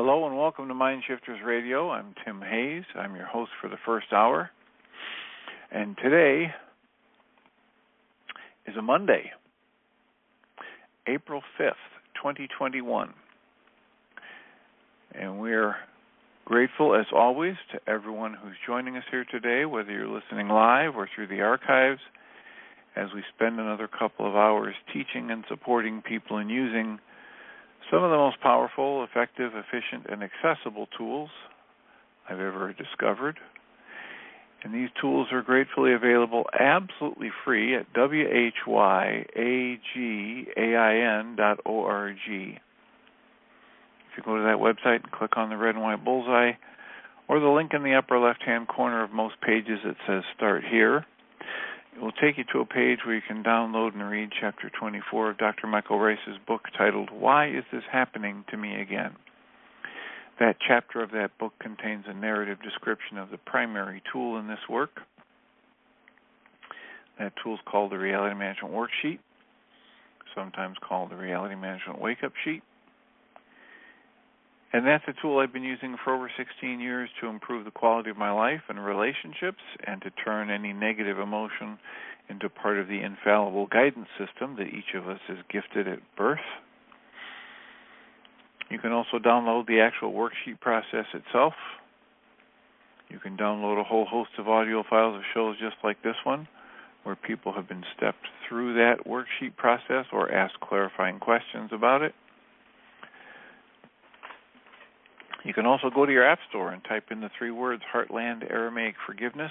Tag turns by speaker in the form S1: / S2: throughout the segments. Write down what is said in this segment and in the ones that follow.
S1: Hello and welcome to Mind Shifters Radio. I'm Tim Hayes. I'm your host for the first hour. And today is a Monday, April 5th, 2021. And we're grateful, as always, to everyone who's joining us here today, whether you're listening live or through the archives, as we spend another couple of hours teaching and supporting people in using some of the most powerful, effective, efficient, and accessible tools I've ever discovered. And these tools are gratefully available absolutely free at whyagain.org. If you go to that website and click on the red and white bullseye, or the link in the upper left-hand corner of most pages that says Start Here, it will take you to a page where you can download and read Chapter 24 of Dr. Michael Rice's book titled, Why Is This Happening to Me Again? That chapter of that book contains a narrative description of the primary tool in this work. That tool is called the Reality Management Worksheet, sometimes called the Reality Management Wake-Up Sheet. And that's a tool I've been using for over 16 years to improve the quality of my life and relationships and to turn any negative emotion into part of the infallible guidance system that each of us is gifted at birth. You can also download the actual worksheet process itself. You can download a whole host of audio files of shows just like this one, where people have been stepped through that worksheet process or asked clarifying questions about it. You can also go to your app store and type in the 3 words Heartland Aramaic Forgiveness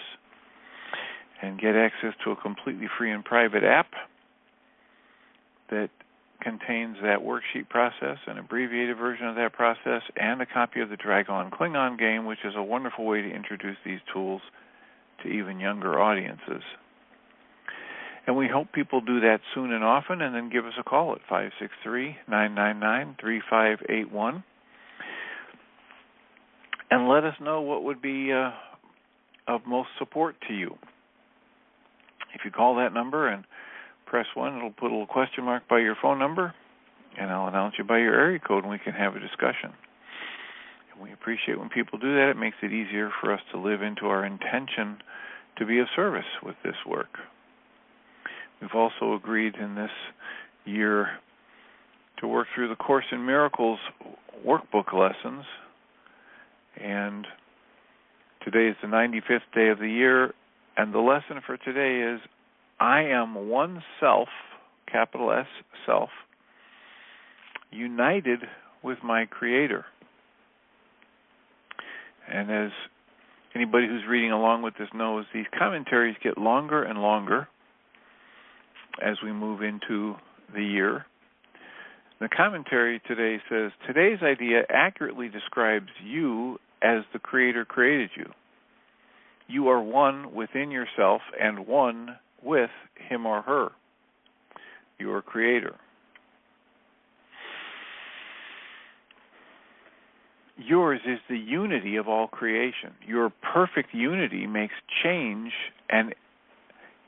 S1: and get access to a completely free and private app that contains that worksheet process, an abbreviated version of that process, and a copy of the Dragon Klingon game, which is a wonderful way to introduce these tools to even younger audiences. And we hope people do that soon and often, and then give us a call at 563-999-3581. And let us know what would be of most support to you. If you call that number and press 1, it'll put a little question mark by your phone number, and I'll announce you by your area code, and we can have a discussion. And we appreciate when people do that. It makes it easier for us to live into our intention to be of service with this work. We've also agreed in this year to work through the Course in Miracles workbook lessons. And today is the 95th day of the year, and the lesson for today is, I am one self, capital S, self, united with my Creator. And as anybody who's reading along with this knows, these commentaries get longer and longer as we move into the year. The commentary today says, today's idea accurately describes you as the Creator created you. You are one within yourself and one with him or her, your Creator. Yours is the unity of all creation. Your perfect unity makes change and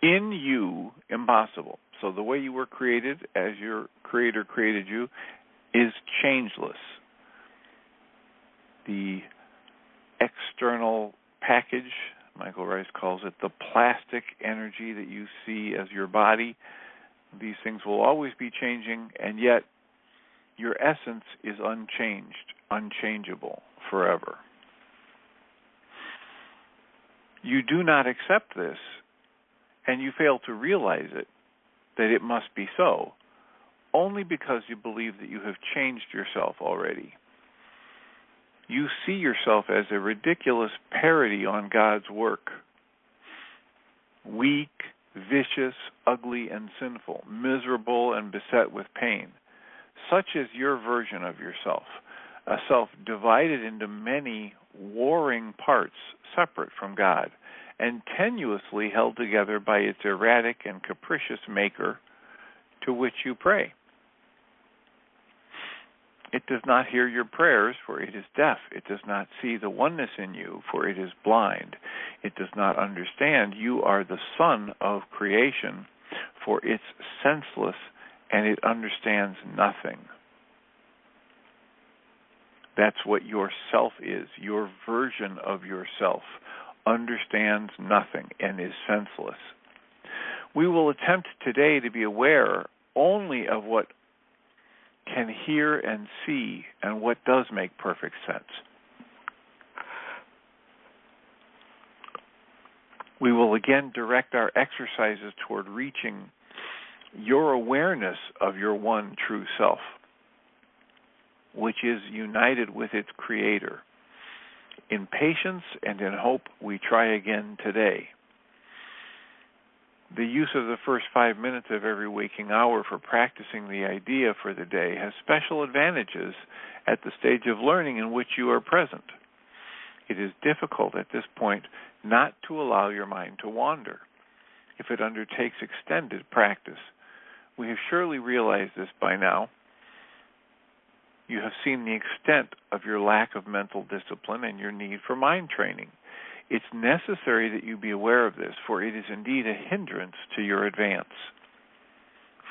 S1: in you impossible. So the way you were created, as your Creator created you, is changeless. The external package, Michael Rice calls it the plastic energy that you see as your body, these things will always be changing, and yet your essence is unchanged, unchangeable forever. You do not accept this, and you fail to realize it, that it must be so, only because you believe that you have changed yourself already. You see yourself as a ridiculous parody on God's work. Weak, vicious, ugly, and sinful, miserable and beset with pain. Such is your version of yourself, a self divided into many warring parts separate from God, and tenuously held together by its erratic and capricious maker to which you pray. It does not hear your prayers, for it is deaf. It does not see the oneness in you, for it is blind. It does not understand you are the son of creation, for it's senseless and it understands nothing. That's what your self is. Your version of yourself understands nothing and is senseless. We will attempt today to be aware only of what can hear and see and what does make perfect sense. We will again direct our exercises toward reaching your awareness of your one true self, which is united with its creator. In patience and in hope, we try again today. The use of the first 5 minutes of every waking hour for practicing the idea for the day has special advantages at the stage of learning in which you are present. It is difficult at this point not to allow your mind to wander if it undertakes extended practice. We have surely realized this by now. You have seen the extent of your lack of mental discipline and your need for mind training. It's necessary that you be aware of this, for it is indeed a hindrance to your advance.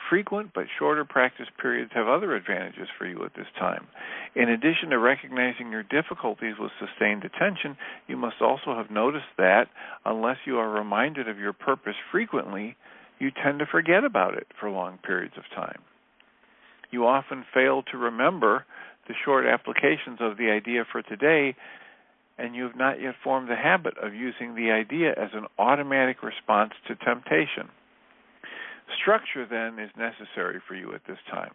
S1: Frequent but shorter practice periods have other advantages for you at this time. In addition to recognizing your difficulties with sustained attention, you must also have noticed that, unless you are reminded of your purpose frequently, you tend to forget about it for long periods of time. You often fail to remember the short applications of the idea for today, and you have not yet formed the habit of using the idea as an automatic response to temptation. Structure, then, is necessary for you at this time.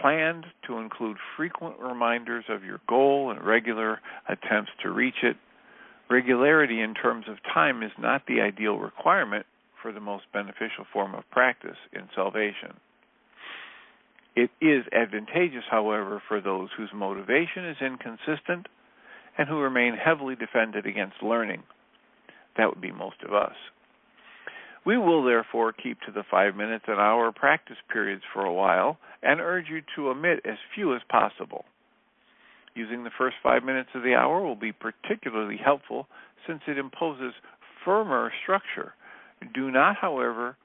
S1: Planned to include frequent reminders of your goal and regular attempts to reach it. Regularity in terms of time is not the ideal requirement for the most beneficial form of practice in salvation. It is advantageous, however, for those whose motivation is inconsistent and who remain heavily defended against learning. That would be most of us. We will therefore keep to the 5 minutes an hour practice periods for a while and urge you to omit as few as possible. Using the first 5 minutes of the hour will be particularly helpful since it imposes firmer structure. Do not, however,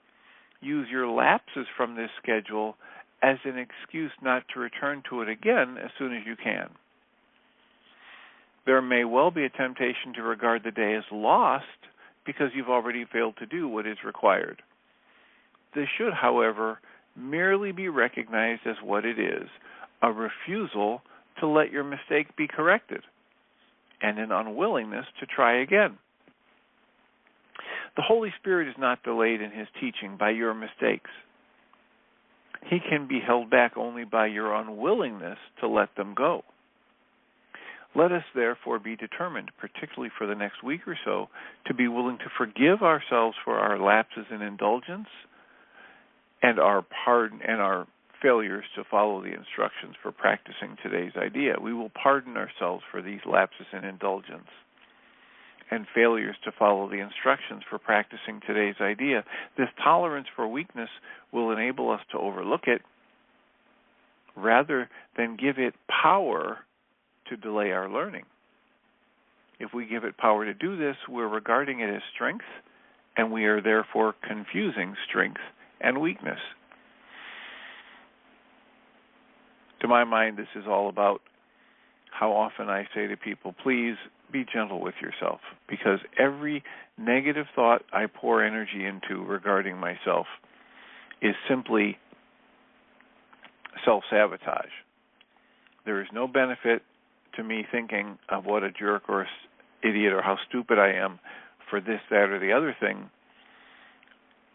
S1: use your lapses from this schedule as an excuse not to return to it again as soon as you can. There may well be a temptation to regard the day as lost because you've already failed to do what is required. This should, however, merely be recognized as what it is, a refusal to let your mistake be corrected, and an unwillingness to try again. The Holy Spirit is not delayed in His teaching by your mistakes. He can be held back only by your unwillingness to let them go. Let us therefore be determined, particularly for the next week or so, to be willing to forgive ourselves for our lapses in indulgence and our pardon and our failures to follow the instructions for practicing today's idea. We will pardon ourselves for these lapses in indulgence and failures to follow the instructions for practicing today's idea. This tolerance for weakness will enable us to overlook it rather than give it power to delay our learning. If we give it power to do this, we're regarding it as strength, and we are therefore confusing strength and weakness. To my mind, this is all about how often I say to people, please be gentle with yourself, because every negative thought I pour energy into regarding myself is simply self-sabotage. There is no benefit to me thinking of what a jerk or an idiot or how stupid I am for this, that, or the other thing,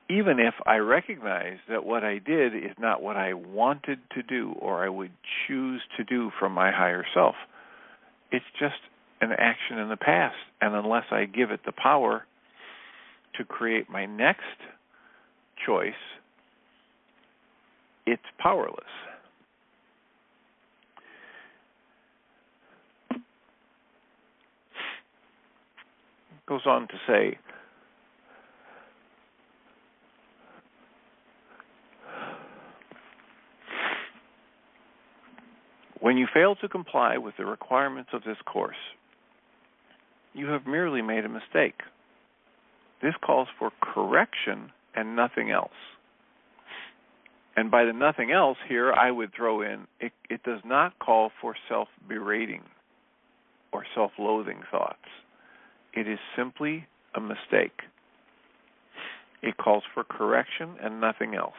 S1: even if I recognize that what I did is not what I wanted to do or I would choose to do from my higher self. It's just an action in the past, and unless I give it the power to create my next choice, it's powerless. It goes on to say, when you fail to comply with the requirements of this course, you have merely made a mistake. This calls for correction and nothing else. And by the nothing else here, I would throw in, it does not call for self-berating or self-loathing thoughts. It is simply a mistake. It calls for correction and nothing else.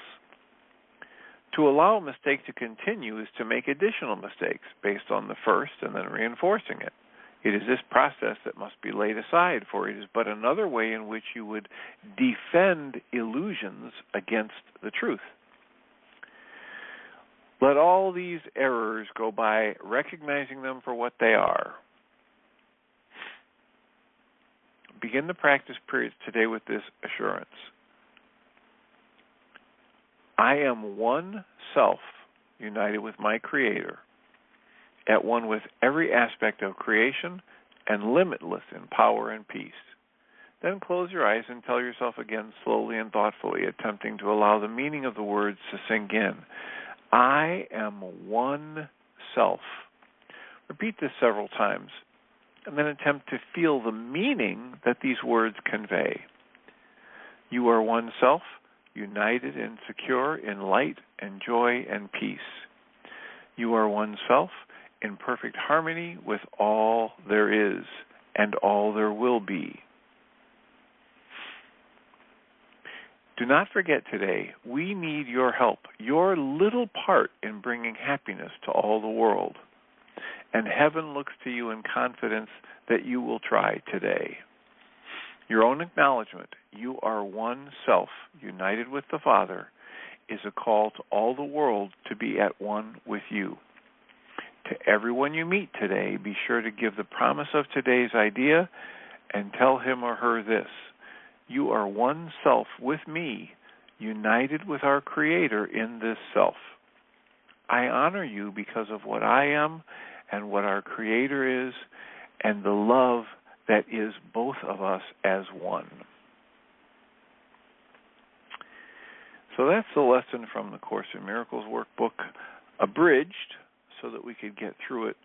S1: To allow a mistake to continue is to make additional mistakes based on the first and then reinforcing it. It is this process that must be laid aside, for it is but another way in which you would defend illusions against the truth. Let all these errors go by recognizing them for what they are. Begin the practice periods today with this assurance. I am one self united with my Creator, at one with every aspect of creation, and limitless in power and peace. Then close your eyes and tell yourself again slowly and thoughtfully, attempting to allow the meaning of the words to sink in. I am one self. Repeat this several times, and then attempt to feel the meaning that these words convey. You are one self, united and secure in light and joy and peace. You are one self, in perfect harmony with all there is and all there will be. Do not forget today, we need your help, your little part in bringing happiness to all the world. And heaven looks to you in confidence that you will try today. Your own acknowledgement, you are one self, united with the Father, is a call to all the world to be at one with you. To everyone you meet today, be sure to give the promise of today's idea and tell him or her this. You are one self with me, united with our Creator in this self. I honor you because of what I am and what our Creator is and the love that is both of us as one. So that's the lesson from the Course in Miracles workbook, abridged so that we could get through it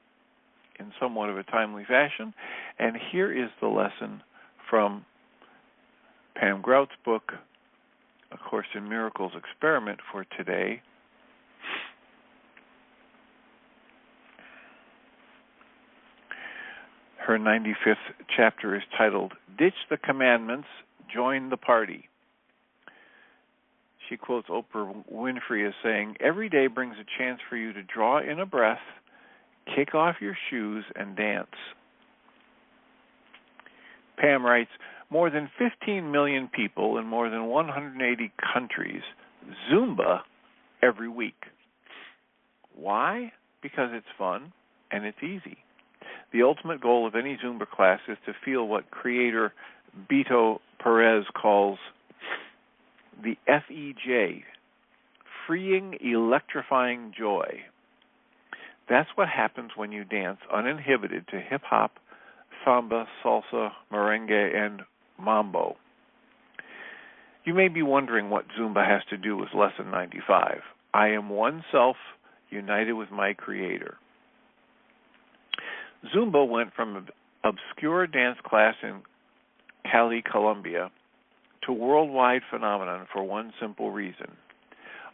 S1: in somewhat of a timely fashion. And here is the lesson from Pam Grout's book, A Course in Miracles Experiment for today. Her 95th chapter is titled, Ditch the Commandments, Join the Party. She quotes Oprah Winfrey as saying, every day brings a chance for you to draw in a breath, kick off your shoes, and dance. Pam writes, more than 15 million people in more than 180 countries Zumba every week. Why? Because it's fun and it's easy. The ultimate goal of any Zumba class is to feel what creator Beto Perez calls the FEJ, freeing, electrifying joy. That's what happens when you dance uninhibited to hip-hop, samba, salsa, merengue, and mambo. You may be wondering what Zumba has to do with Lesson 95. I am one self, united with my Creator. Zumba went from an obscure dance class in Cali, Colombia, to worldwide phenomenon for one simple reason.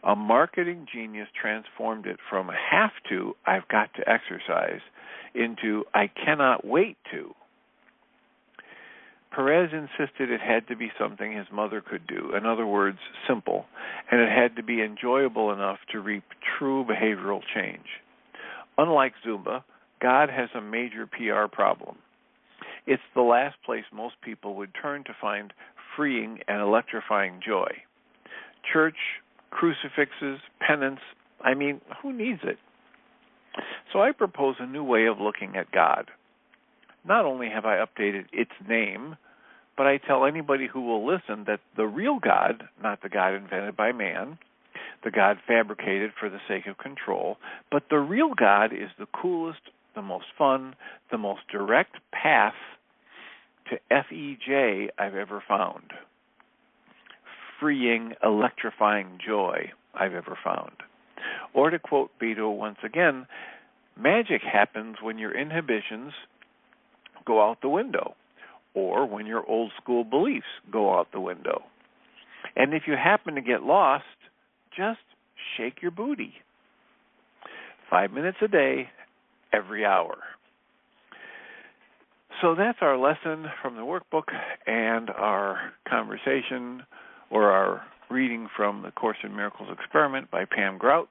S1: A marketing genius transformed it from have to, I've got to exercise, into I cannot wait to. Perez insisted it had to be something his mother could do, in other words, simple, and it had to be enjoyable enough to reap true behavioral change. Unlike Zumba, God has a major PR problem. It's the last place most people would turn to find freeing and electrifying joy. Church, crucifixes, penance, who needs it? So I propose a new way of looking at God. Not only have I updated its name, but I tell anybody who will listen that the real God, not the God invented by man, the God fabricated for the sake of control, but the real God is the coolest, the most fun, the most direct path to FEJ I've ever found. Freeing, electrifying joy I've ever found. Or to quote Beto once again, magic happens when your inhibitions go out the window, or when your old school beliefs go out the window. And if you happen to get lost, just shake your booty. 5 minutes a day, every hour. So that's our lesson from the workbook and our conversation, or our reading from the Course in Miracles Experiment by Pam Grout.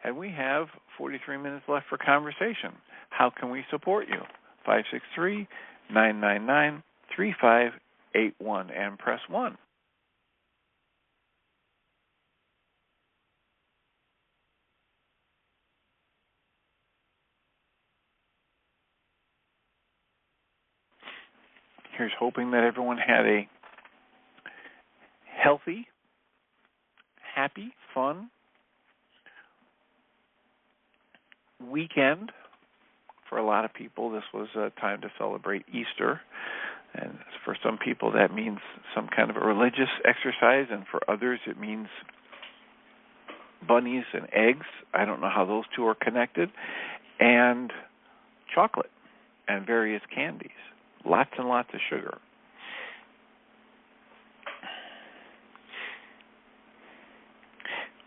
S1: And we have 43 minutes left for conversation. How can we support you? 563-999-3581 and press 1. Here's hoping that everyone had a healthy, happy, fun weekend. For a lot of people, this was a time to celebrate Easter. And for some people, that means some kind of a religious exercise. And for others, it means bunnies and eggs. I don't know how those two are connected. And chocolate and various candies. Lots and lots of sugar.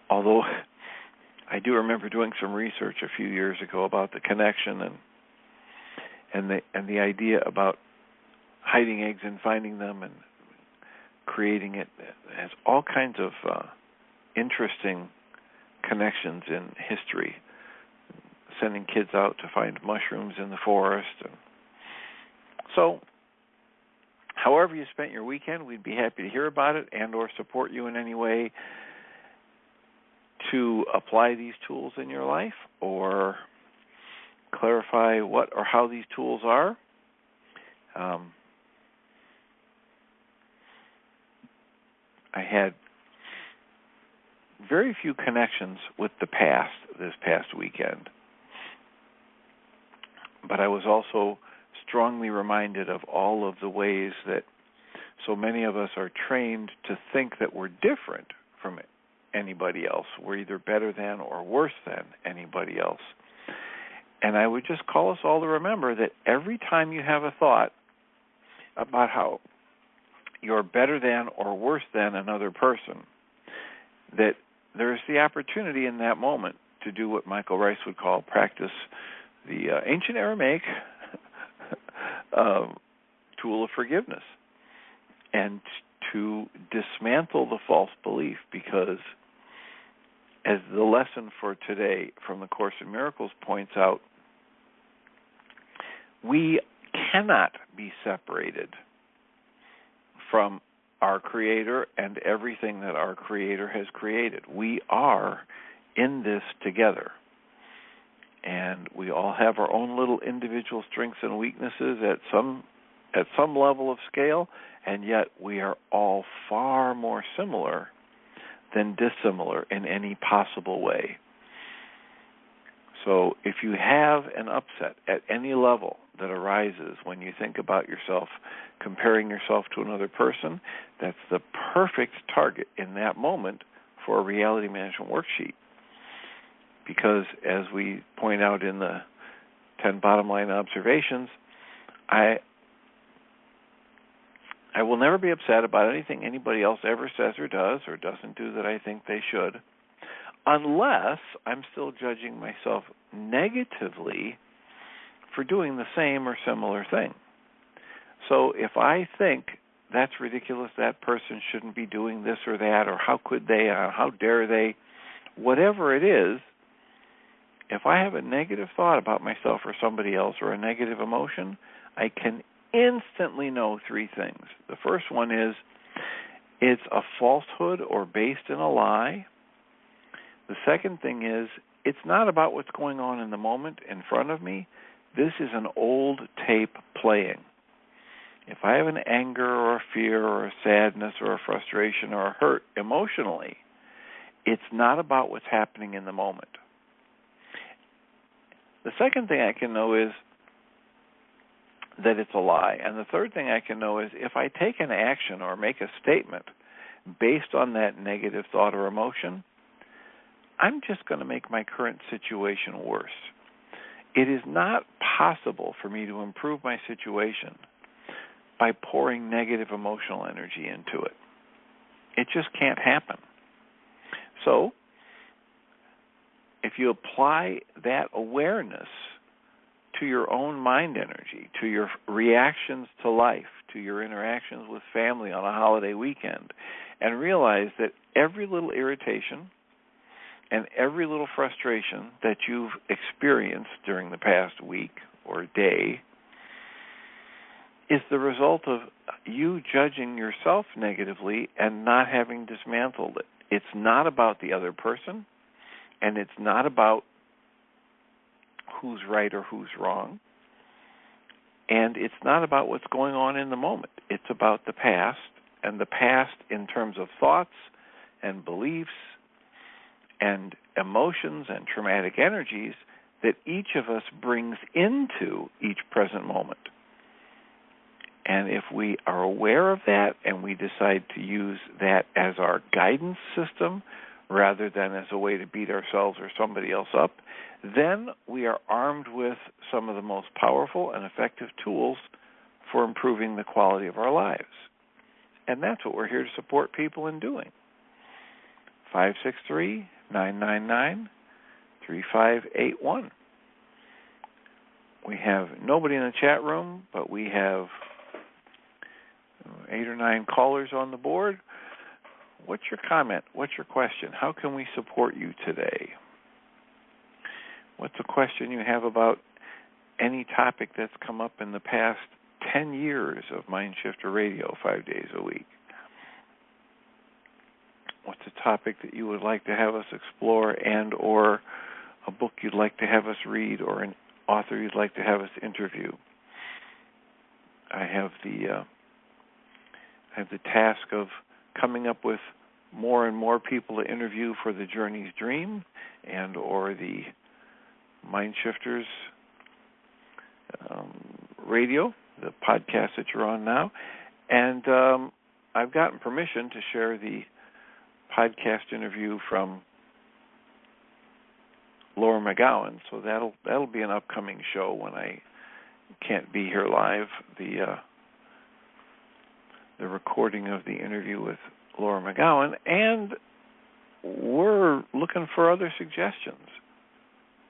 S1: Although I do remember doing some research a few years ago about the connection and the idea about hiding eggs and finding them and creating it. It has all kinds of interesting connections in history. Sending kids out to find mushrooms in the forest. So, however you spent your weekend, we'd be happy to hear about it and or support you in any way to apply these tools in your life or clarify what or how these tools are. I had very few connections with the past this past weekend, but I was also strongly reminded of all of the ways that so many of us are trained to think that we're different from anybody else. We're either better than or worse than anybody else. And I would just call us all to remember that every time you have a thought about how you're better than or worse than another person, that there's the opportunity in that moment to do what Michael Rice would call practice the ancient Aramaic tool of forgiveness, and to dismantle the false belief, because as the lesson for today from the Course in Miracles points out, we cannot be separated from our Creator and everything that our Creator has created. We are in this together. And we all have our own little individual strengths and weaknesses at some level of scale, and yet we are all far more similar than dissimilar in any possible way. So if you have an upset at any level that arises when you think about yourself, comparing yourself to another person, that's the perfect target in that moment for a reality management worksheet. Because as we point out in the 10 bottom line observations, I will never be upset about anything anybody else ever says or doesn't do that I think they should, unless I'm still judging myself negatively for doing the same or similar thing. So if I think that's ridiculous, that person shouldn't be doing this or that, or how could they, how dare they, whatever it is, if I have a negative thought about myself or somebody else, or a negative emotion, I can instantly know three things. The first one is it's a falsehood or based in a lie. The second thing is it's not about what's going on in the moment in front of me. This is an old tape playing. If I have an anger or a fear or a sadness or a frustration or a hurt emotionally, it's not about what's happening in the moment. The second thing I can know is that it's a lie. And the third thing I can know is if I take an action or make a statement based on that negative thought or emotion, I'm just going to make my current situation worse. It is not possible for me to improve my situation by pouring negative emotional energy into it. It just can't happen. So if you apply that awareness to your own mind energy, to your reactions to life, to your interactions with family on a holiday weekend, and realize that every little irritation and every little frustration that you've experienced during the past week or day is the result of you judging yourself negatively and not having dismantled it. It's not about the other person, and it's not about who's right or who's wrong, and it's not about what's going on in the moment. It's about the past, and the past in terms of thoughts and beliefs and emotions and traumatic energies that each of us brings into each present moment. And if we are aware of that and we decide to use that as our guidance system rather than as a way to beat ourselves or somebody else up, then we are armed with some of the most powerful and effective tools for improving the quality of our lives. And that's what we're here to support people in doing. 563-999-3581. We have nobody in the chat room, but we have 8 or 9 callers on the board. What's your comment? What's your question? How can we support you today? What's a question you have about any topic that's come up in the past 10 years of Mindshifter Radio 5 days a week? What's a topic that you would like to have us explore and or a book you'd like to have us read or an author you'd like to have us interview? I have the task of coming up with more and more people to interview for the Journey's Dream and or the Mindshifters radio, the podcast that you're on now. And I've gotten permission to share the podcast interview from Laura McGowan, so that'll be an upcoming show when I can't be here live. The recording of the interview with Laura McGowan, and we're looking for other suggestions.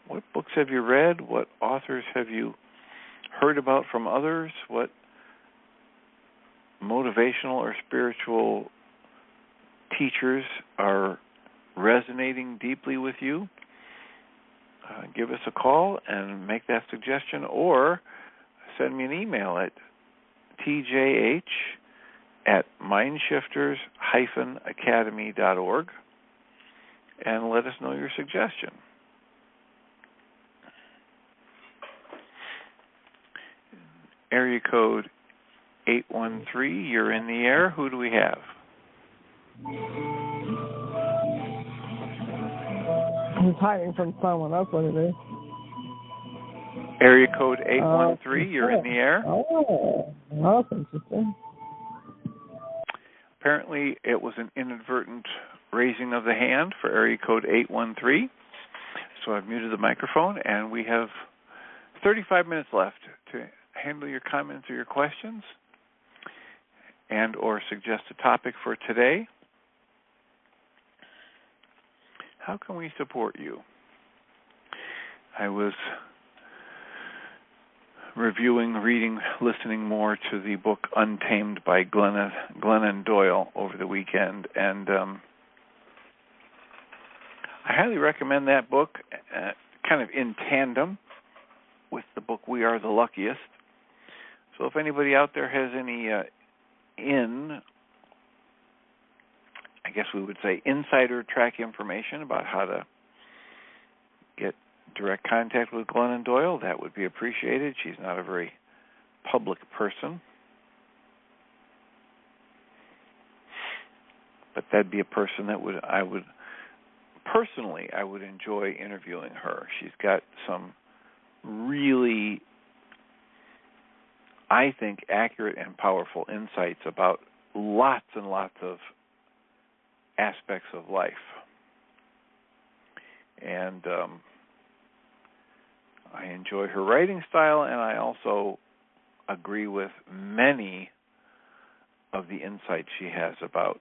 S1: What books have you read? What authors have you heard about from others? What motivational or spiritual teachers are resonating deeply with you? Give us a call and make that suggestion, or send me an email at tjh@mindshifters-academy.org and let us know your suggestion. Area code 813, you're in the air. Who do we have?
S2: He's hiding from someone. That's what it is.
S1: Area code 813, you're in the air.
S2: Oh, that's interesting.
S1: Apparently, it was an inadvertent raising of the hand for area code 813. So I've muted the microphone, and we have 35 minutes left to handle your comments or your questions and or suggest a topic for today. How can we support you? I was reviewing, reading, listening more to the book Untamed by Glennon Doyle over the weekend, and I highly recommend that book, kind of in tandem with the book We Are the Luckiest. So if anybody out there has any I guess we would say insider track information about how to get direct contact with Glennon Doyle, that would be appreciated. She's not a very public person, but that'd be a person that I would enjoy interviewing her. She's got some really, I think, accurate and powerful insights about lots and lots of aspects of life. And I enjoy her writing style, and I also agree with many of the insights she has about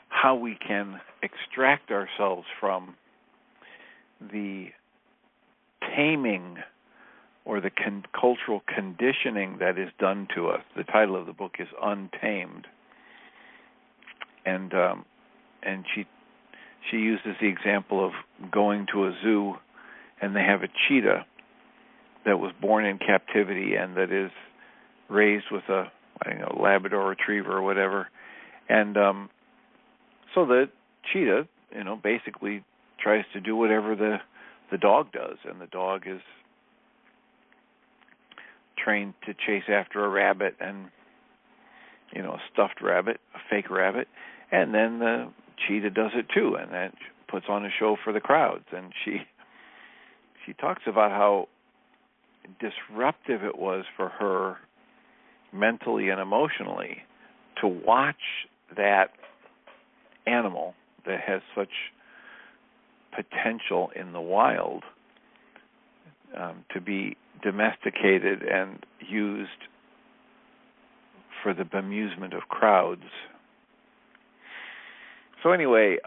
S1: how we can extract ourselves from the taming or the cultural conditioning that is done to us. The title of the book is Untamed, and she uses the example of going to a zoo, and they have a cheetah that was born in captivity and that is raised with a Labrador Retriever or whatever, and so the cheetah, basically tries to do whatever the dog does, and the dog is trained to chase after a rabbit, and a stuffed rabbit, a fake rabbit, and then the cheetah does it too, and that puts on a show for the crowds. And she talks about how disruptive it was for her mentally and emotionally to watch that animal that has such potential in the wild to be domesticated and used for the bemusement of crowds. So anyway,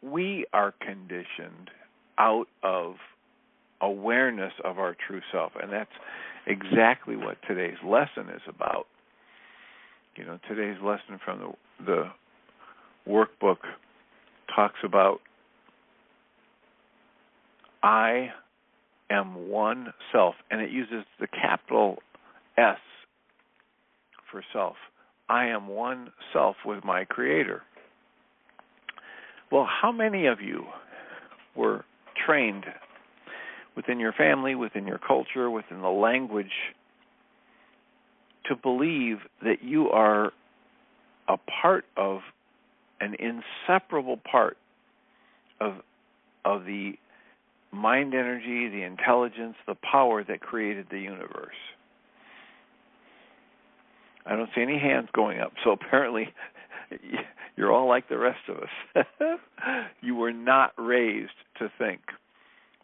S1: we are conditioned out of awareness of our true self, and that's exactly what today's lesson is about. Today's lesson from the workbook talks about I am one self, and it uses the capital S for self. I am one self with my Creator. Well, how many of you were trained within your family, within your culture, within the language, to believe that you are a part of, an inseparable part of the mind energy, the intelligence, the power that created the universe? I don't see any hands going up, so apparently you're all like the rest of us. You were not raised to think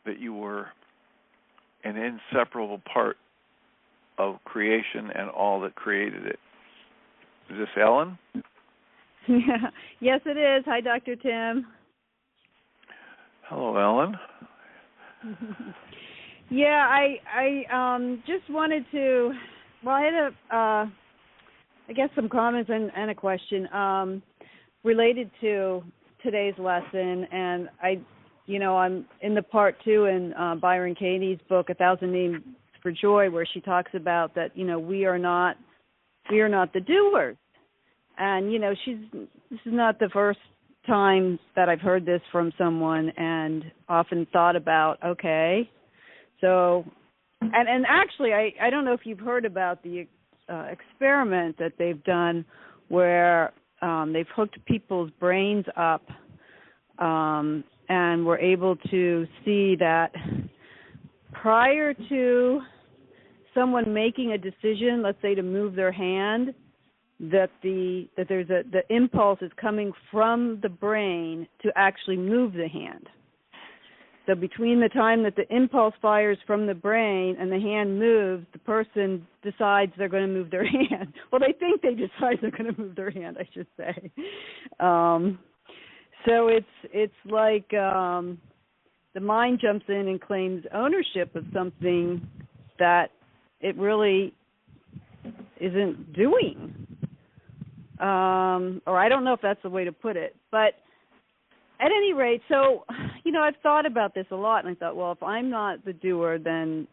S1: that you were an inseparable part of creation and all that created it. Is this Ellen?
S3: Yeah. Yes, it is. Hi, Dr. Tim.
S1: Hello, Ellen.
S3: Yeah, I just wanted to. Well, I had I guess some comments and a question related to today's lesson, and I'm in the part 2 in Byron Katie's book, 1,000 Names for Joy, where she talks about that we are not the doers, and this is not the first time that I've heard this from someone, and often thought about, okay, so and actually I don't know if you've heard about the experiment that they've done where they've hooked people's brains up and were able to see that prior to someone making a decision, let's say to move their hand, that the impulse is coming from the brain to actually move the hand. So between the time that the impulse fires from the brain and the hand moves, the person decides they're going to move their hand. Well, they think they decide they're going to move their hand, I should say. So it's like the mind jumps in and claims ownership of something that it really isn't doing. Or I don't know if that's the way to put it, but at any rate, so, I've thought about this a lot, and I thought, well, if I'm not the doer, then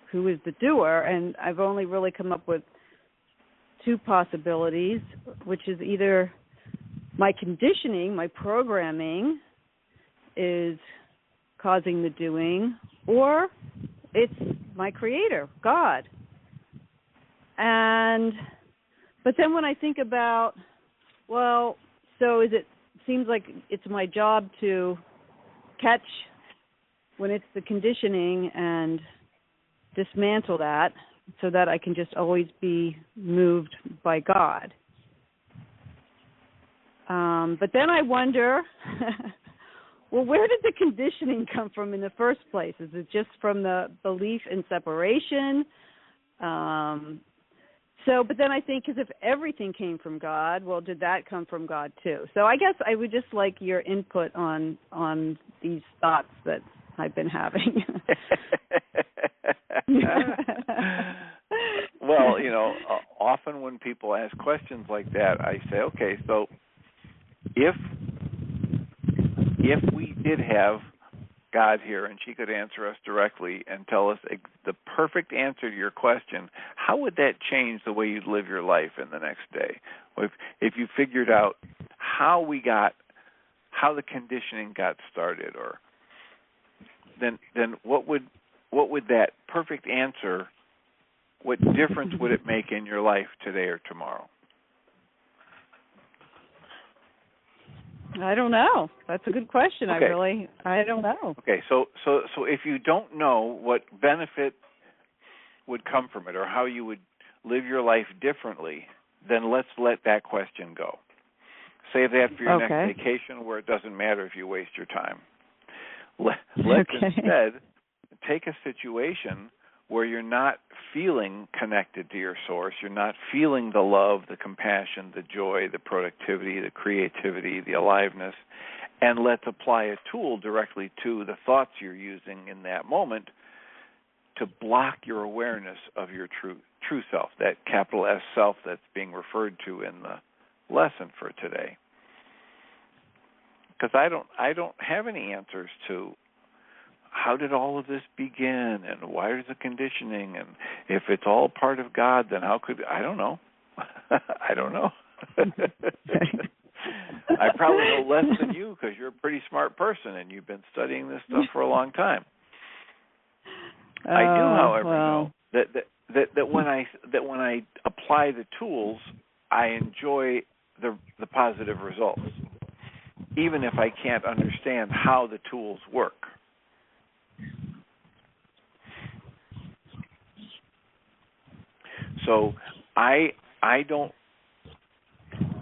S3: who is the doer? And I've only really come up with 2 possibilities, which is either my conditioning, my programming is causing the doing, or it's my Creator, God. But then when I think about, well, so seems like it's my job to catch when it's the conditioning and dismantle that so that I can just always be moved by God. But then I wonder, well, where did the conditioning come from in the first place? Is it just from the belief in separation? So, but then I think, because if everything came from God, well, did that come from God too? So I guess I would just like your input on these thoughts that I've been having.
S1: Well, often when people ask questions like that, I say, okay, so if we did have God here and she could answer us directly and tell us the perfect answer to your question, how would that change the way you'd live your life in the next day? If you figured out how the conditioning got started, or then what would that perfect answer, what difference would it make in your life today or tomorrow?
S3: I don't know. That's a good question.
S1: Okay.
S3: I don't know.
S1: Okay, so if you don't know what benefit would come from it or how you would live your life differently, then let's let that question go. Save that for your next vacation, where it doesn't matter if you waste your time. Let's instead take a situation where you're not feeling connected to your source, you're not feeling the love, the compassion, the joy, the productivity, the creativity, the aliveness, and let's apply a tool directly to the thoughts you're using in that moment to block your awareness of your true self, that capital S self that's being referred to in the lesson for today. Because I don't have any answers to how did all of this begin, and why is the conditioning, and if it's all part of God, then how could I don't know. I don't know. I probably know less than you because you're a pretty smart person and you've been studying this stuff for a long time. I do, however, know that when I apply the tools, I enjoy the positive results, even if I can't understand how the tools work. So I don't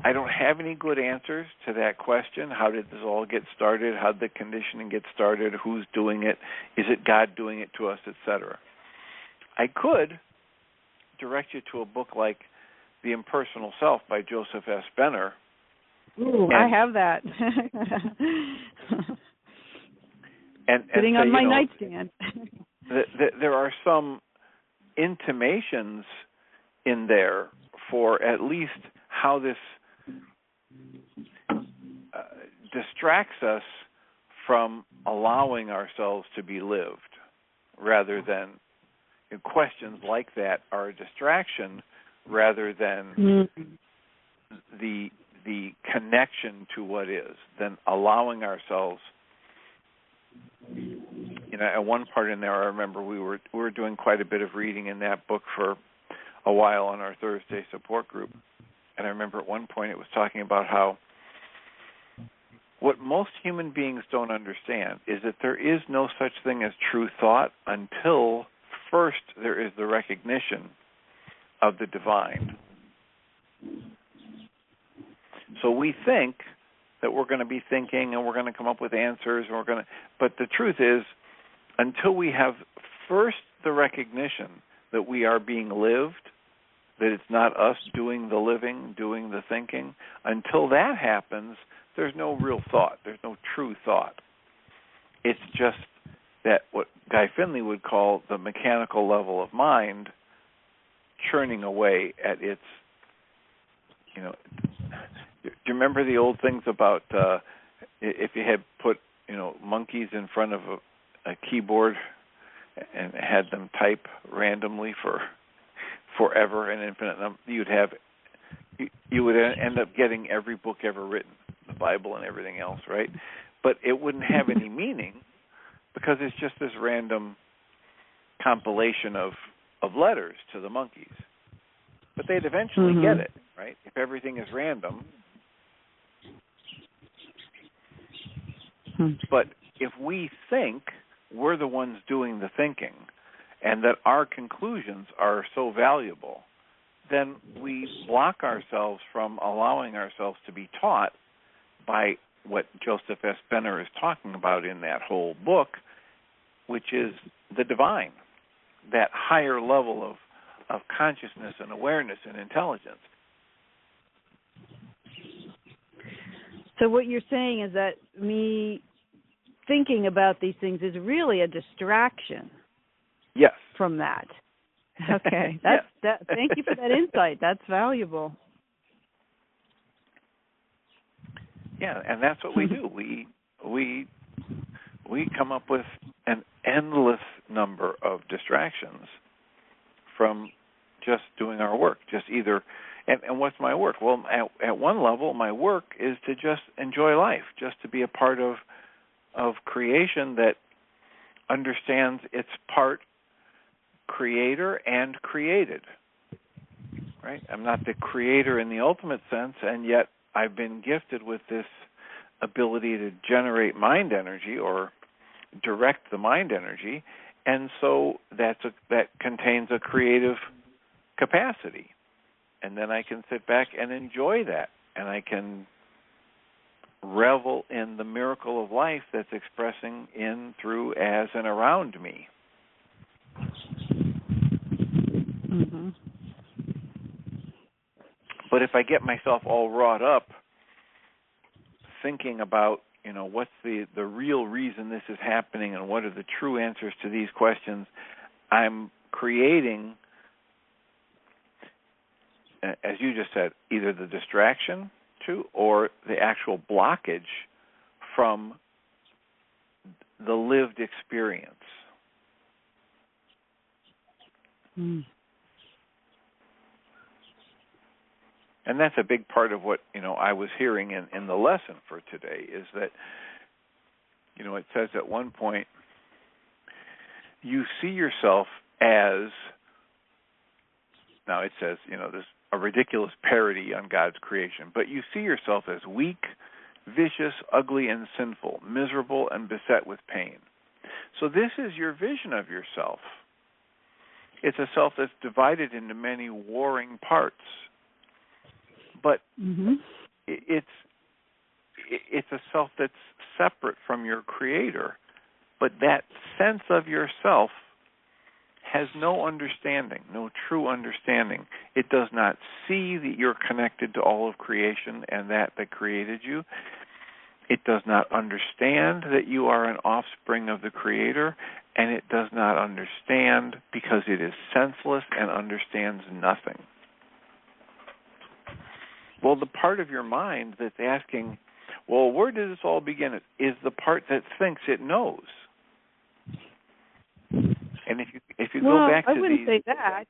S1: have any good answers to that question. How did this all get started? How did the conditioning get started? Who's doing it? Is it God doing it to us, etc.? I could direct you to a book like The Impersonal Self by Joseph S. Benner.
S3: Ooh, I have that. Sitting on my nightstand.
S1: There are some intimations in there for at least how this distracts us from allowing ourselves to be lived, rather than questions like that are a distraction rather than the connection to what is, than allowing ourselves. At one part in there, I remember we were doing quite a bit of reading in that book for a while on our Thursday support group, and I remember at one point it was talking about how what most human beings don't understand is that there is no such thing as true thought until first there is the recognition of the divine. So we think that we're going to be thinking and we're going to come up with answers, and but the truth is, until we have first the recognition that we are being lived, that it's not us doing the living, doing the thinking, until that happens, there's no real thought. There's no true thought. It's just that what Guy Finley would call the mechanical level of mind churning away at its, do you remember the old things about if you had put, monkeys in front of a keyboard and had them type randomly for forever and infinite number, you would end up getting every book ever written, the Bible and everything else, right? But it wouldn't have any meaning because it's just this random compilation of letters to the monkeys. But they'd eventually get it, right? If everything is random. But if we think we're the ones doing the thinking and that our conclusions are so valuable, then we block ourselves from allowing ourselves to be taught by what Joseph S. Benner is talking about in that whole book, which is the divine, that higher level of consciousness and awareness and intelligence.
S3: So what you're saying is that me thinking about these things is really a distraction.
S1: Yes.
S3: From that. Okay. Thank you for that insight. That's valuable.
S1: Yeah, and that's what we do. We come up with an endless number of distractions from just doing our work. Just either, and what's my work? Well, at one level, my work is to just enjoy life, just to be a part of creation that understands its part creator and created. Right? I'm not the creator in the ultimate sense, and yet I've been gifted with this ability to generate mind energy or direct the mind energy, and so that contains a creative capacity. And then I can sit back and enjoy that, and I can revel in the miracle of life that's expressing in, through, as, and around me.
S3: Mm-hmm.
S1: But if I get myself all wrought up thinking about, what's the real reason this is happening and what are the true answers to these questions, I'm creating, as you just said, either the distraction to or the actual blockage from the lived experience.
S3: Mm.
S1: And that's a big part of what, I was hearing in the lesson for today is that, it says at one point, you see yourself as, now it says, there's a ridiculous parody on God's creation, but you see yourself as weak, vicious, ugly, and sinful, miserable, and beset with pain. So this is your vision of yourself. It's a self that's divided into many warring parts. But it's a self that's separate from your creator. But that sense of yourself has no understanding, no true understanding. It does not see that you're connected to all of creation and that created you. It does not understand that you are an offspring of the Creator, and it does not understand because it is senseless and understands nothing. Well, the part of your mind that's asking, well, where did this all begin, is the part that thinks it knows. And if you go back to
S3: I wouldn't say that.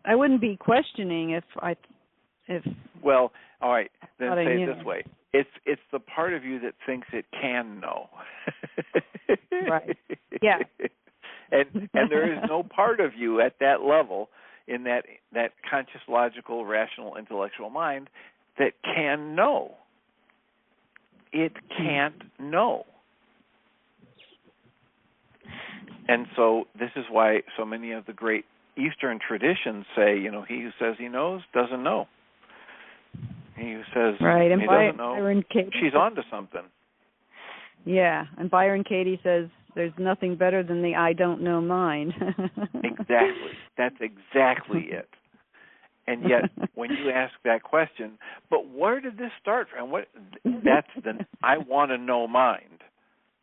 S3: I wouldn't be questioning if.
S1: Well, all right, then say it this
S3: know.
S1: way. It's the part of you that thinks it can know.
S3: Right. Yeah.
S1: And there is no part of you at that level in that conscious, logical, rational, intellectual mind that can know. It can't know. And so this is why so many of the great Eastern traditions say, he who says he knows doesn't know. He who says
S3: right. And
S1: he doesn't know,
S3: Byron Katie
S1: she's on to something.
S3: Yeah, and Byron Katie says there's nothing better than the I don't know mind.
S1: Exactly. That's exactly it. And yet, when you ask that question, but where did this start from? That's the I want to know mind.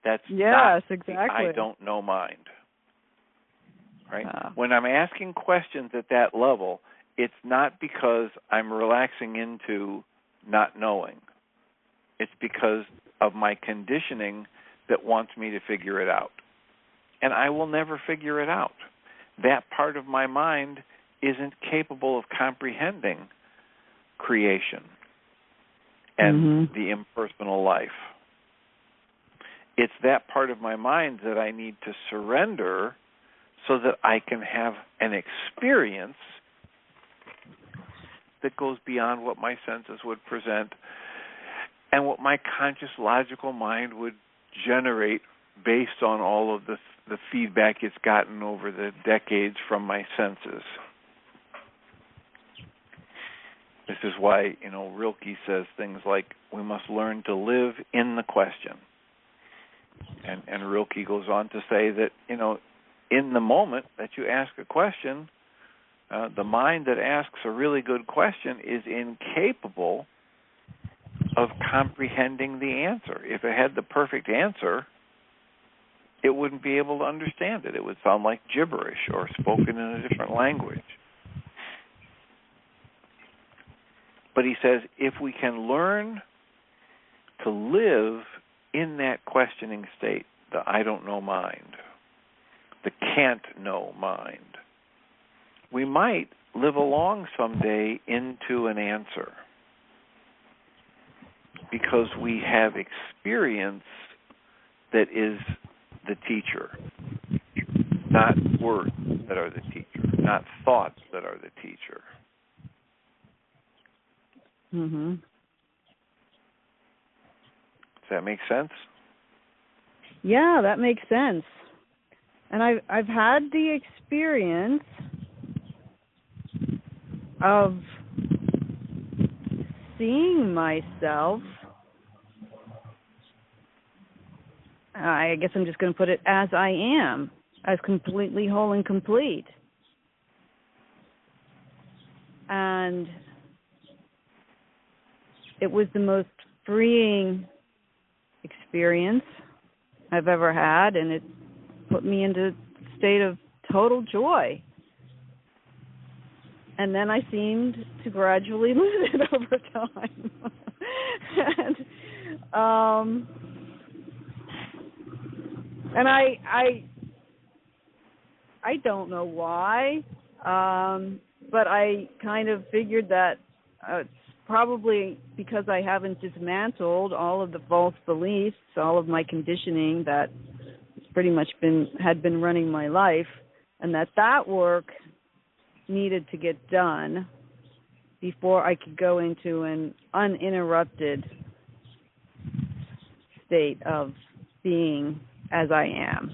S1: That's not
S3: exactly.
S1: the I don't know mind. Right? When I'm asking questions at that level, it's not because I'm relaxing into not knowing. It's because of my conditioning that wants me to figure it out. And I will never figure it out. That part of my mind isn't capable of comprehending creation and the impersonal life. It's that part of my mind that I need to surrender so that I can have an experience that goes beyond what my senses would present and what my conscious, logical mind would generate based on all of the feedback it's gotten over the decades from my senses. This is why, Rilke says things like, we must learn to live in the question. And Rilke goes on to say that, in the moment that you ask a question, The mind that asks a really good question is incapable of comprehending the answer. If it had the perfect answer, it wouldn't be able to understand it. It would sound like gibberish or spoken in a different language. But he says if we can learn to live in that questioning state, the I don't know mind, the can't know mind, we might live along someday into an answer because we have experience that is the teacher, not words that are the teacher, not thoughts that are the teacher.
S3: Mhm.
S1: Does that make sense?
S3: Yeah, that makes sense. And I've had the experience of seeing myself, I guess I'm just going to put it as I am, as completely whole and complete. And it was the most freeing experience I've ever had, and it put me into a state of total joy. And then I seemed to gradually lose it over time. And I don't know why, but I kind of figured that it's probably because I haven't dismantled all of the false beliefs, all of my conditioning that pretty much had been running my life, and that work needed to get done before I could go into an uninterrupted state of being as I am.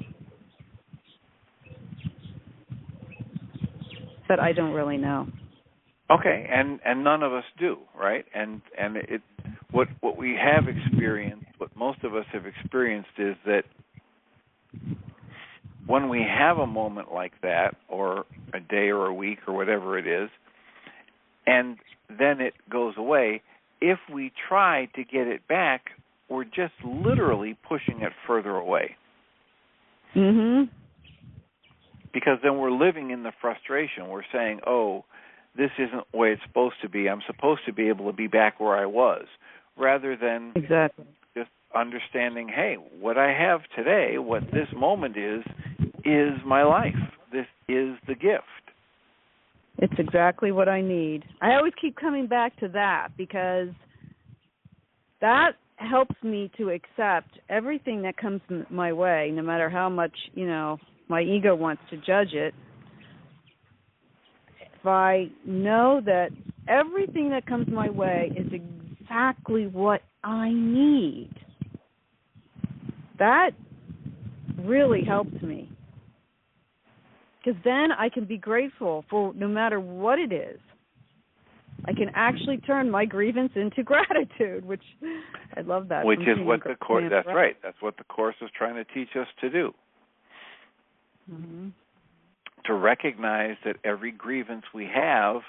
S3: But I don't really know.
S1: Okay, and none of us do, right? And it what we have experienced, what most of us have experienced, is that when we have a moment like that, or a day or a week or whatever it is, and then it goes away, if we try to get it back, we're just literally pushing it further away.
S3: Mhm.
S1: Because then we're living in the frustration. We're saying, oh, this isn't the way it's supposed to be. I'm supposed to be able to be back where I was, rather than
S3: Exactly.
S1: just understanding, hey, what I have today, what this moment is my life. This is the gift.
S3: It's exactly what I need. I always keep coming back to that because that helps me to accept everything that comes my way, no matter how much, my ego wants to judge it. If I know that everything that comes my way is exactly what I need, that really helps me. Because then I can be grateful for no matter what it is. I can actually turn my grievance into gratitude, which I love that.
S1: Which is what the Course, that's right. That's what the Course is trying to teach us to do.
S3: Mm-hmm.
S1: To recognize that every grievance we have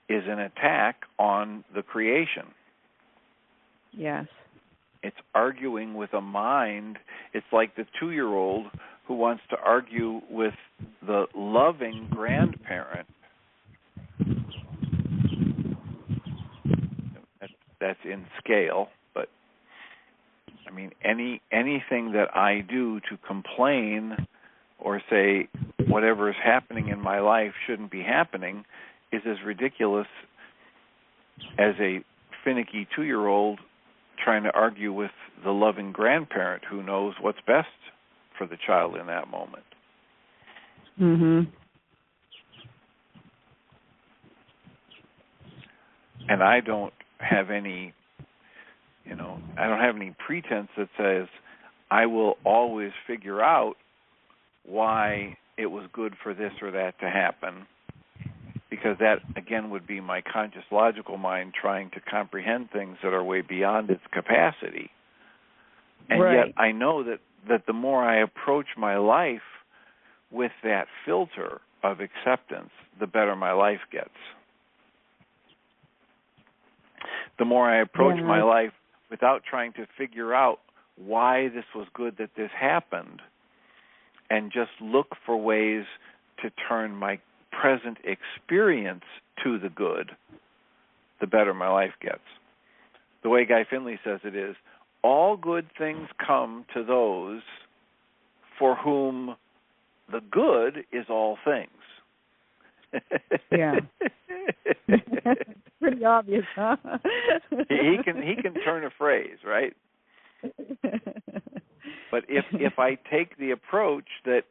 S1: is an attack on the creation.
S3: Yes.
S1: It's arguing with a mind. It's like the 2-year-old who wants to argue with the loving grandparent. That's in scale, but I mean anything that I do to complain or say whatever is happening in my life shouldn't be happening is as ridiculous as a finicky 2-year-old trying to argue with the loving grandparent who knows what's best for the child in that moment.
S3: Mhm.
S1: And I don't have any, I don't have any pretense that says I will always figure out why it was good for this or that to happen, because that, again, would be my conscious logical mind trying to comprehend things that are way beyond its capacity. And
S3: right.
S1: Yet I know that the more I approach my life with that filter of acceptance, the better my life gets. The more I approach my life without trying to figure out why this was good that this happened, and just look for ways to turn my present experience to the good, the better my life gets. The way Guy Finley says it is, all good things come to those for whom the good is all things.
S3: Yeah. Pretty obvious, huh?
S1: he can turn a phrase, right? But if I take the approach that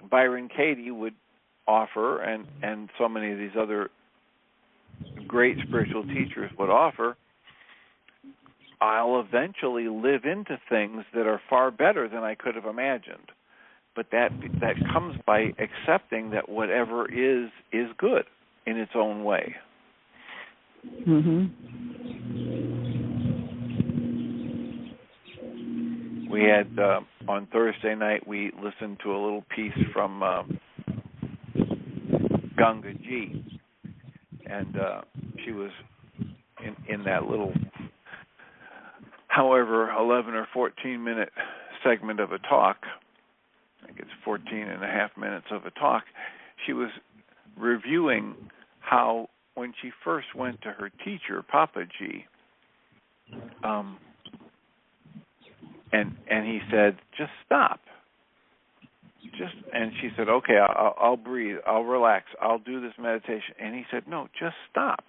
S1: Byron Katie would offer, and so many of these other great spiritual teachers would offer, I'll eventually live into things that are far better than I could have imagined. But that comes by accepting that whatever is good in its own way.
S3: Mm-hmm.
S1: We had on Thursday night, we listened to a little piece from Ganga Ji, and she was in that little, however, 11 or 14 minute segment of a talk. I think it's 14 and a half minutes of a talk. She was reviewing how when she first went to her teacher, Papaji, and he said, just stop. And she said, okay, I'll breathe, I'll relax, I'll do this meditation. And he said, no, just stop.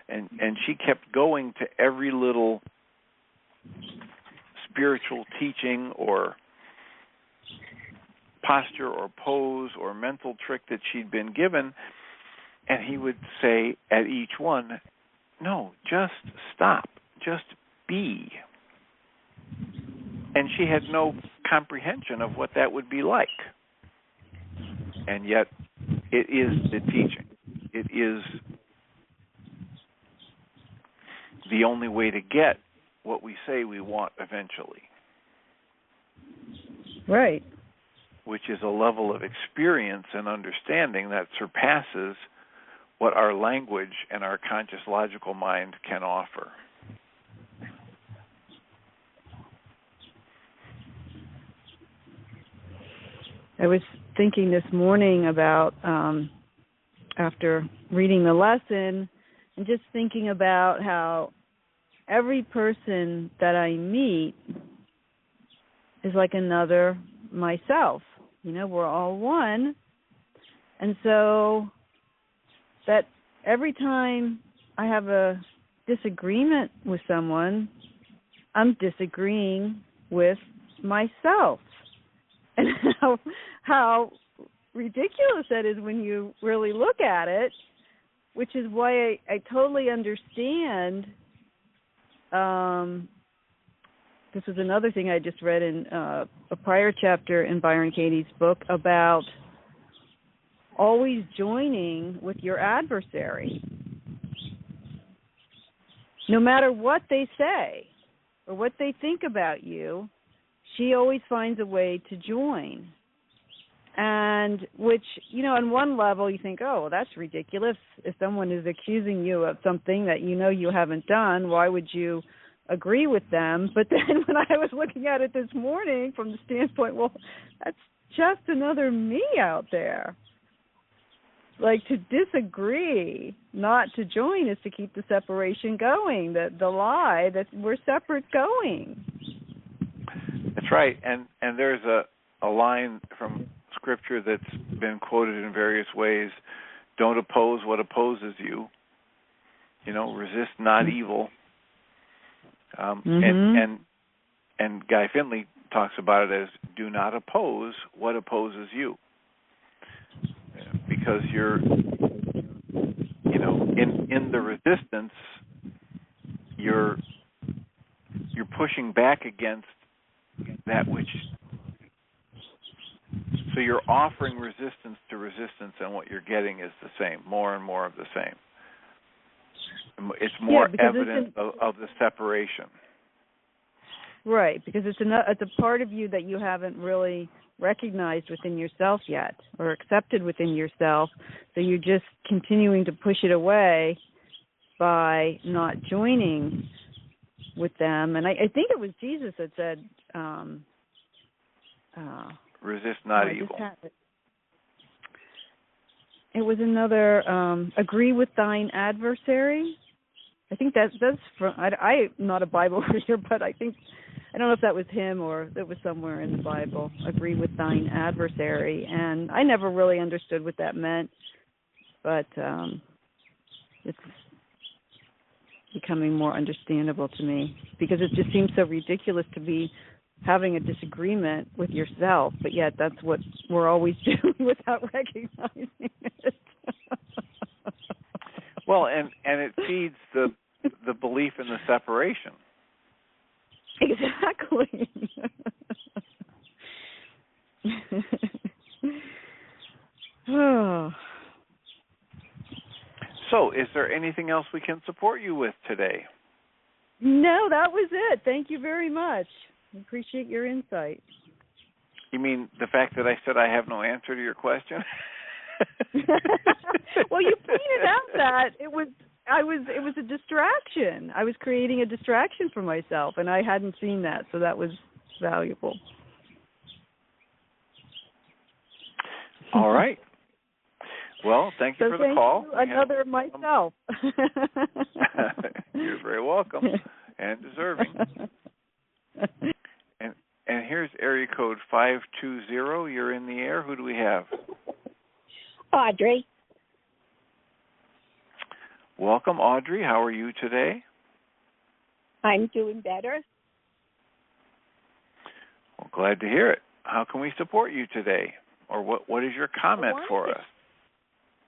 S1: And she kept going to every little spiritual teaching or posture or pose or mental trick that she'd been given, and he would say at each one, no, just stop, just be. And she had no comprehension of what that would be like. And yet, it is the teaching. It is the only way to get what we say we want eventually.
S3: Right.
S1: Which is a level of experience and understanding that surpasses what our language and our conscious logical mind can offer.
S3: I was thinking this morning about, after reading the lesson, and just thinking about how every person that I meet is like another myself. You know, we're all one. And so that every time I have a disagreement with someone, I'm disagreeing with myself. And how ridiculous that is when you really look at it, which is why I totally understand. This was another thing I just read in a prior chapter in Byron Katie's book about always joining with your adversary. No matter what they say or what they think about you, she always finds a way to join. And which, you know, on one level you think, oh, well, that's ridiculous. If someone is accusing you of something that you know you haven't done, why would you agree with them? But then when I was looking at it this morning from the standpoint, well, that's just another me out there. Like, to disagree, not to join, is to keep the separation going, the lie that we're separate going.
S1: That's right. And there's a line from Scripture that's been quoted in various ways. Don't oppose what opposes you. You know, resist not evil. And Guy Finley talks about it as do not oppose what opposes you. Because you're, you know, in the resistance, you're pushing back against that which, so you're offering resistance to resistance, and what you're getting is the same, more and more of the same. It's more evidence of the separation.
S3: Right, because it's a part of you that you haven't really recognized within yourself yet or accepted within yourself. So you're just continuing to push it away by not joining with them. And I think it was Jesus that said,
S1: resist not evil.
S3: It was another, agree with thine adversary. I think that's from, I'm not a Bible reader, but I don't know if that was him or it was somewhere in the Bible, agree with thine adversary. And I never really understood what that meant, but it's becoming more understandable to me because it just seems so ridiculous to be having a disagreement with yourself, but yet that's what we're always doing without recognizing it.
S1: Well, and it feeds the belief in the separation.
S3: Exactly. Oh.
S1: So, is there anything else we can support you with today?
S3: No, that was it. Thank you very much. I appreciate your insight.
S1: You mean the fact that I said I have no answer to your question?
S3: Well, you pointed out that it was a distraction. I was creating a distraction for myself, and I hadn't seen that, so that was valuable.
S1: All right. Well, thank you for the call.
S3: Another myself.
S1: You're very welcome and deserving. And here's area code 520. You're in the air. Who do we have?
S4: Audrey.
S1: Welcome, Audrey. How are you today?
S4: I'm doing better.
S1: Well, glad to hear it. How can we support you today? Or what is your comment for us?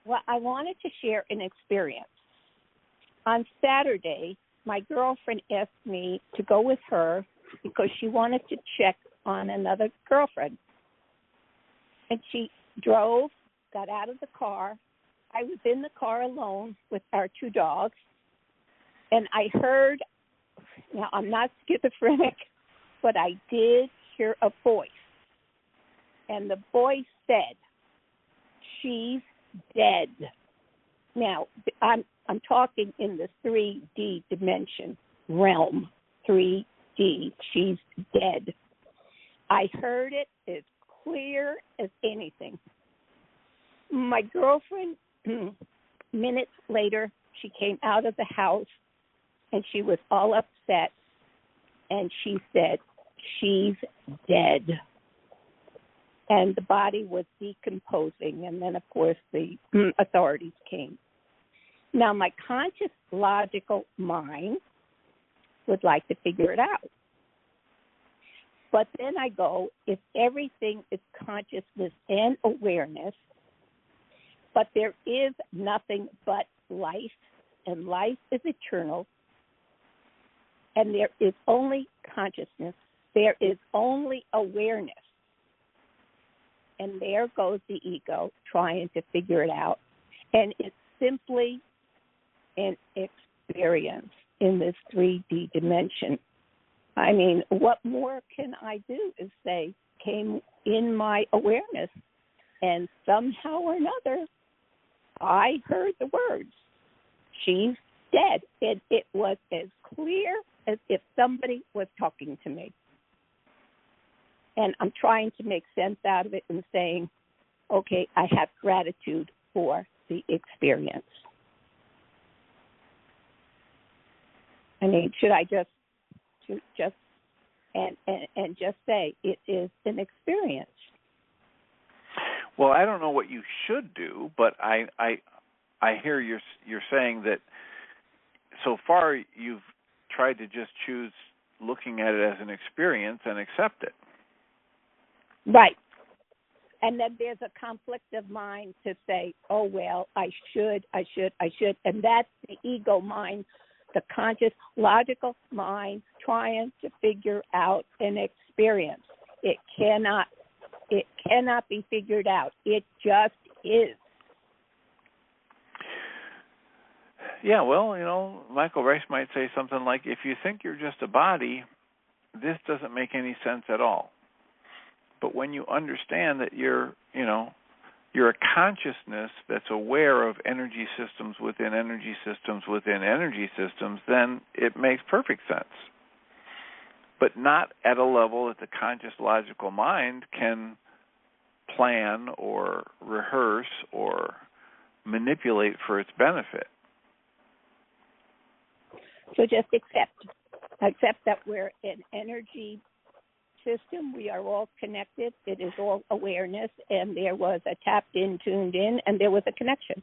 S4: Well, I wanted to share an experience. On Saturday, my girlfriend asked me to go with her because she wanted to check on another girlfriend. And she drove, got out of the car. I was in the car alone with our two dogs. And I heard, now I'm not schizophrenic, but I did hear a voice. And the voice said, she's dead. Now, I'm talking in the 3D dimension realm, 3D. She's dead. I heard it as clear as anything. My girlfriend, minutes later, she came out of the house, and she was all upset, and she said, she's dead. And the body was decomposing, and then, of course, the authorities came. Now, my conscious, logical mind would like to figure it out. But then I go, if everything is consciousness and awareness, but there is nothing but life, and life is eternal, and there is only consciousness, there is only awareness. And there goes the ego trying to figure it out. And it's simply an experience in this 3D dimension. I mean, what more can I do is say, came in my awareness, and somehow or another, I heard the words, she's dead. And it was as clear as if somebody was talking to me. And I'm trying to make sense out of it and saying, okay, I have gratitude for the experience. I mean, should I just say it is an experience?
S1: Well, I don't know what you should do, but I hear you're saying that so far you've tried to just choose looking at it as an experience and accept it.
S4: Right. And then there's a conflict of mind to say, oh, well, I should. And that's the ego mind, the conscious, logical mind trying to figure out an experience. It cannot be figured out. It just is.
S1: Yeah, well, Michael Rice might say something like, if you think you're just a body, this doesn't make any sense at all. But when you understand that you're a consciousness that's aware of energy systems within energy systems within energy systems, then it makes perfect sense. But not at a level that the conscious logical mind can plan or rehearse or manipulate for its benefit.
S4: So just accept that we're an energy system. We are all connected. It is all awareness, and there was a tapped in, tuned in, and there was a connection.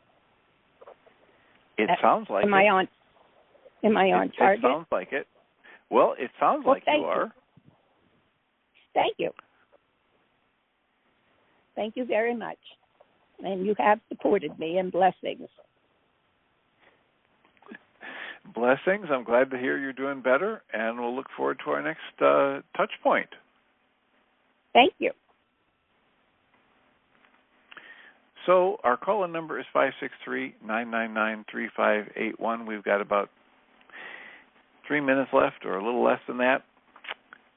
S1: It sounds like
S4: Am I on target?
S1: It sounds like it. Well, it sounds like you are.
S4: Thank you. Thank you very much. And you have supported me, and blessings.
S1: Blessings. I'm glad to hear you're doing better, and we'll look forward to our next touch point.
S4: Thank you.
S1: So our call-in number is 563-999-3581. We've got about 3 minutes left, or a little less than that,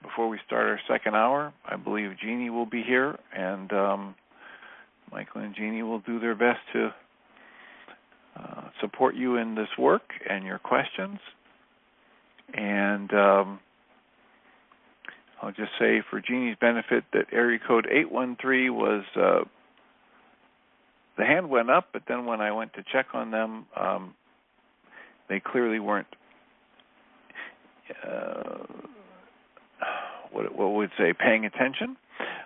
S1: before we start our second hour. I believe Jeannie will be here, and Michael and Jeannie will do their best to support you in this work and your questions. And I'll just say for Jeannie's benefit that area code 813 was, the hand went up, but then when I went to check on them, they clearly weren't, what would say, paying attention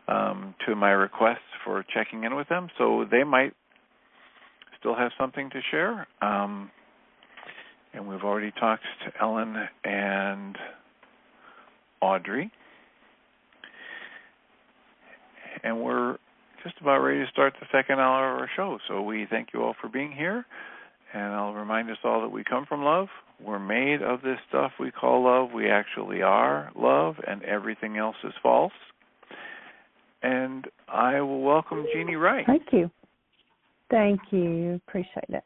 S1: to my requests for checking in with them. So they might still have something to share. And we've already talked to Ellen and Audrey. And we're just about ready to start the second hour of our show. So we thank you all for being here. And I'll remind us all that we come from love. We're made of this stuff we call love. We actually are love, and everything else is false. And I will welcome Jeannie Wright.
S5: Thank you. Thank you. Appreciate it.